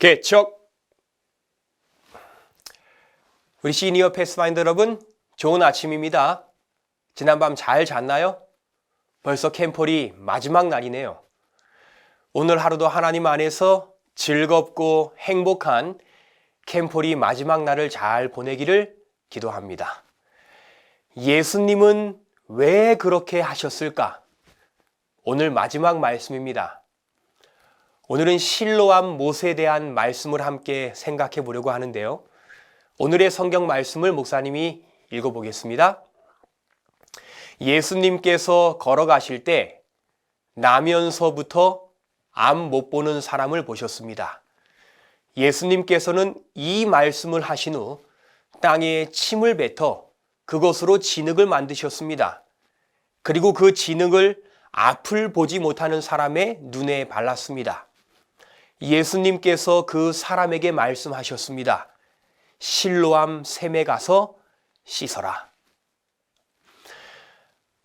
개척! 우리 시니어 패스파인더 여러분, 좋은 아침입니다. 지난밤 잘 잤나요? 벌써 캠폴이 마지막 날이네요. 오늘 하루도 하나님 안에서 즐겁고 행복한 캠폴이 마지막 날을 잘 보내기를 기도합니다. 예수님은 왜 그렇게 하셨을까? 오늘 마지막 말씀입니다. 오늘은 실로암 못에 대한 말씀을 함께 생각해 보려고 하는데요. 오늘의 성경 말씀을 목사님이 읽어보겠습니다. 예수님께서 걸어가실 때 나면서부터 앞 못 보는 사람을 보셨습니다. 예수님께서는 이 말씀을 하신 후 땅에 침을 뱉어 그것으로 진흙을 만드셨습니다. 그리고 그 진흙을 앞을 보지 못하는 사람의 눈에 발랐습니다. 예수님께서 그 사람에게 말씀하셨습니다. 실로암 샘에 가서 씻어라.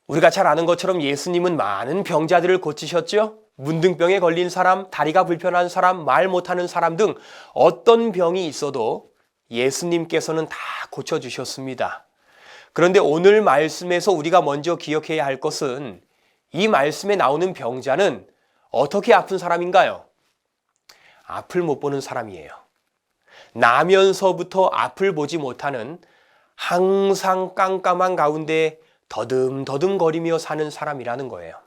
우리가 잘 아는 것처럼 예수님은 많은 병자들을 고치셨죠? 문둥병에 걸린 사람, 다리가 불편한 사람, 말 못하는 사람 등 어떤 병이 있어도 예수님께서는 다 고쳐주셨습니다. 그런데 오늘 말씀에서 우리가 먼저 기억해야 할 것은 이 말씀에 나오는 병자는 어떻게 아픈 사람인가요? 앞을 못 보는 사람이에요. 나면서부터 앞을 보지 못하는 항상 깜깜한 가운데 더듬더듬 거리며 사는 사람이라는 거예요.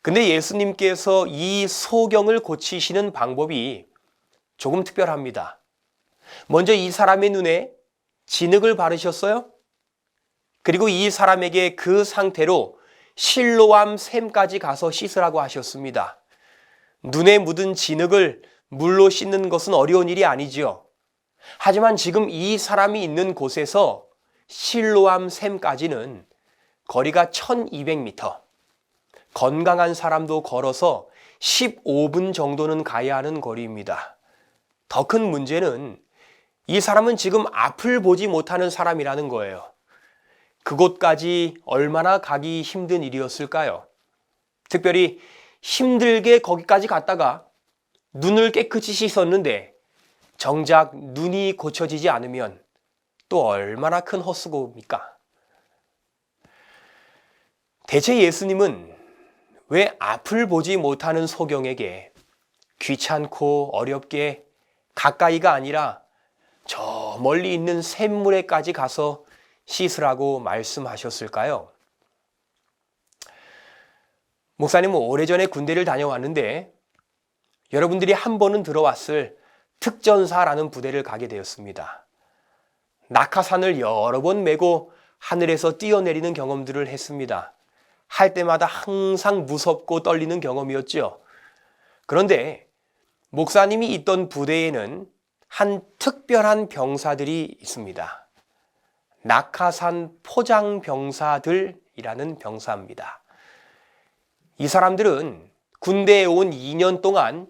근데 예수님께서 이 소경을 고치시는 방법이 조금 특별합니다. 먼저 이 사람의 눈에 진흙을 바르셨어요. 그리고 이 사람에게 그 상태로 실로암 샘까지 가서 씻으라고 하셨습니다. 눈에 묻은 진흙을 물로 씻는 것은 어려운 일이 아니지요. 하지만 지금 이 사람이 있는 곳에서 실로암 샘까지는 거리가 1200m. 건강한 사람도 걸어서 15분 정도는 가야 하는 거리입니다. 더 큰 문제는 이 사람은 지금 앞을 보지 못하는 사람이라는 거예요. 그곳까지 얼마나 가기 힘든 일이었을까요? 특별히 힘들게 거기까지 갔다가 눈을 깨끗이 씻었는데 정작 눈이 고쳐지지 않으면 또 얼마나 큰 헛수고입니까? 대체 예수님은 왜 앞을 보지 못하는 소경에게 귀찮고 어렵게 가까이가 아니라 저 멀리 있는 샘물에까지 가서 씻으라고 말씀하셨을까요? 목사님은 오래전에 군대를 다녀왔는데 여러분들이 한 번은 들어왔을 특전사라는 부대를 가게 되었습니다. 낙하산을 여러 번 메고 하늘에서 뛰어내리는 경험들을 했습니다. 할 때마다 항상 무섭고 떨리는 경험이었죠. 그런데 목사님이 있던 부대에는 한 특별한 병사들이 있습니다. 낙하산 포장 병사들이라는 병사입니다. 이 사람들은 군대에 온 2년 동안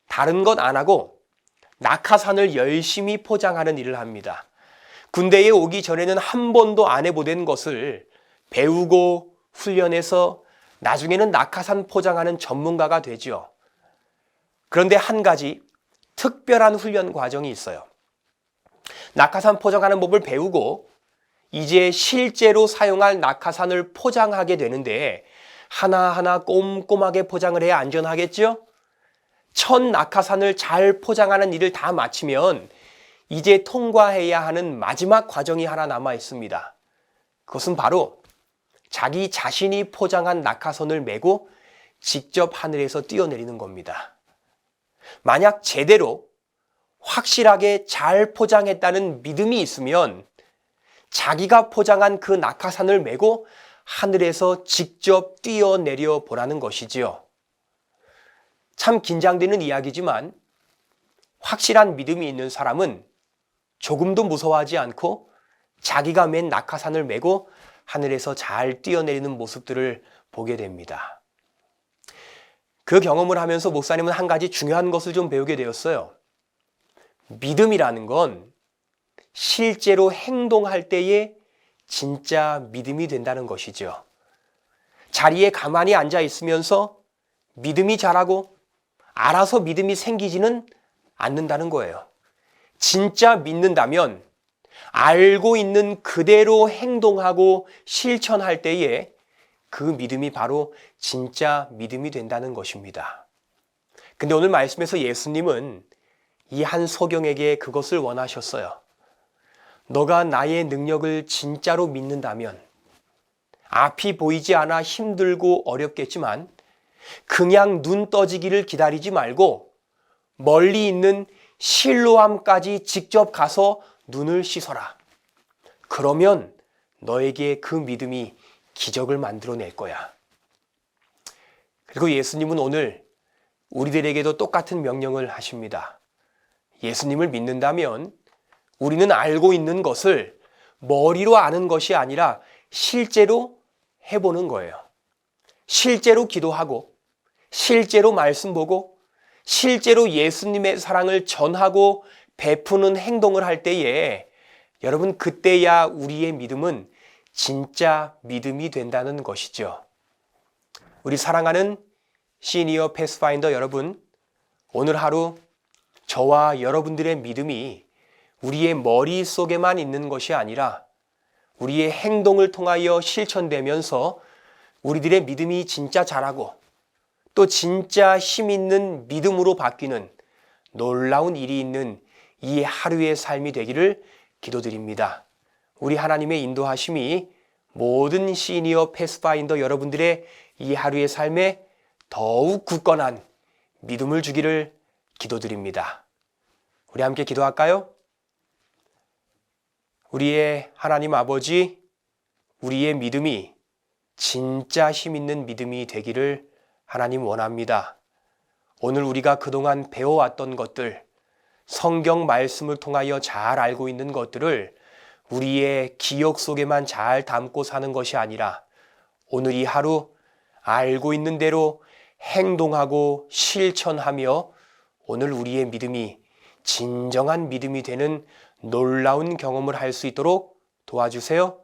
다른 것 안 하고 낙하산을 열심히 포장하는 일을 합니다. 군대에 오기 전에는 한 번도 안 해보던 것을 배우고 훈련해서 나중에는 낙하산 포장하는 전문가가 되죠. 그런데 한 가지 특별한 훈련 과정이 있어요. 낙하산 포장하는 법을 배우고 이제 실제로 사용할 낙하산을 포장하게 되는데 하나하나 꼼꼼하게 포장을 해야 안전하겠죠? 첫 낙하산을 잘 포장하는 일을 다 마치면 이제 통과해야 하는 마지막 과정이 하나 남아 있습니다. 그것은 바로 자기 자신이 포장한 낙하산을 메고 직접 하늘에서 뛰어내리는 겁니다. 만약 제대로 확실하게 잘 포장했다는 믿음이 있으면 자기가 포장한 그 낙하산을 메고 하늘에서 직접 뛰어내려 보라는 것이지요. 참 긴장되는 이야기지만 확실한 믿음이 있는 사람은 조금도 무서워하지 않고 자기가 맨 낙하산을 메고 하늘에서 잘 뛰어내리는 모습들을 보게 됩니다. 그 경험을 하면서 목사님은 한 가지 중요한 것을 좀 배우게 되었어요. 믿음이라는 건 실제로 행동할 때에 진짜 믿음이 된다는 것이죠. 자리에 가만히 앉아 있으면서 믿음이 자라고 알아서 믿음이 생기지는 않는다는 거예요. 진짜 믿는다면 알고 있는 그대로 행동하고 실천할 때에 그 믿음이 바로 진짜 믿음이 된다는 것입니다. 근데 오늘 말씀에서 예수님은 이 한 소경에게 그것을 원하셨어요. 너가 나의 능력을 진짜로 믿는다면 앞이 보이지 않아 힘들고 어렵겠지만 그냥 눈 떠지기를 기다리지 말고 멀리 있는 실로암까지 직접 가서 눈을 씻어라. 그러면 너에게 그 믿음이 기적을 만들어낼 거야. 그리고 예수님은 오늘 우리들에게도 똑같은 명령을 하십니다. 예수님을 믿는다면 우리는 알고 있는 것을 머리로 아는 것이 아니라 실제로 해보는 거예요. 실제로 기도하고, 실제로 말씀 보고, 실제로 예수님의 사랑을 전하고 베푸는 행동을 할 때에 여러분 그때야 우리의 믿음은 진짜 믿음이 된다는 것이죠. 우리 사랑하는 시니어 패스파인더 여러분, 오늘 하루 저와 여러분들의 믿음이 우리의 머릿속에만 있는 것이 아니라 우리의 행동을 통하여 실천되면서 우리들의 믿음이 진짜 자라고 또 진짜 힘 있는 믿음으로 바뀌는 놀라운 일이 있는 이 하루의 삶이 되기를 기도드립니다. 우리 하나님의 인도하심이 모든 시니어 패스파인더 여러분들의 이 하루의 삶에 더욱 굳건한 믿음을 주기를 기도드립니다. 우리 함께 기도할까요? 우리의 하나님 아버지, 우리의 믿음이 진짜 힘 있는 믿음이 되기를 하나님 원합니다. 오늘 우리가 그동안 배워왔던 것들, 성경 말씀을 통하여 잘 알고 있는 것들을 우리의 기억 속에만 잘 담고 사는 것이 아니라 오늘 이 하루 알고 있는 대로 행동하고 실천하며 오늘 우리의 믿음이 진정한 믿음이 되는 놀라운 경험을 할 수 있도록 도와주세요.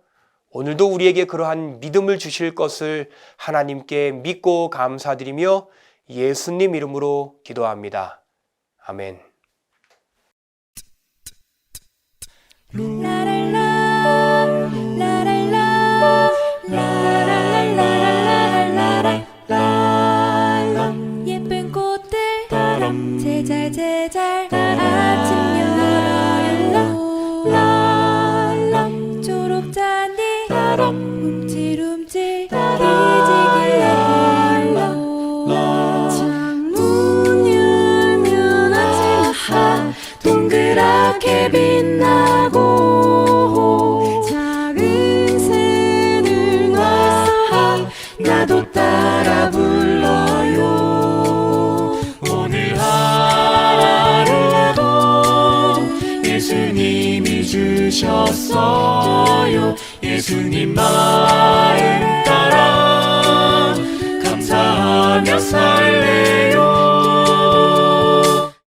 오늘도 우리에게 그러한 믿음을 주실 것을 하나님께 믿고 감사드리며 예수님 이름으로 기도합니다. 아멘. 예쁜 꽃들 제잘 아침 열어요. 초록잔디 움찔움찔 기지개 창문 열면 아침 동그랗게 빛나고 작은 새들 놀서 나도 따라 불러요. 오늘 하루도 예수님이 주셨어요. 예수님 마음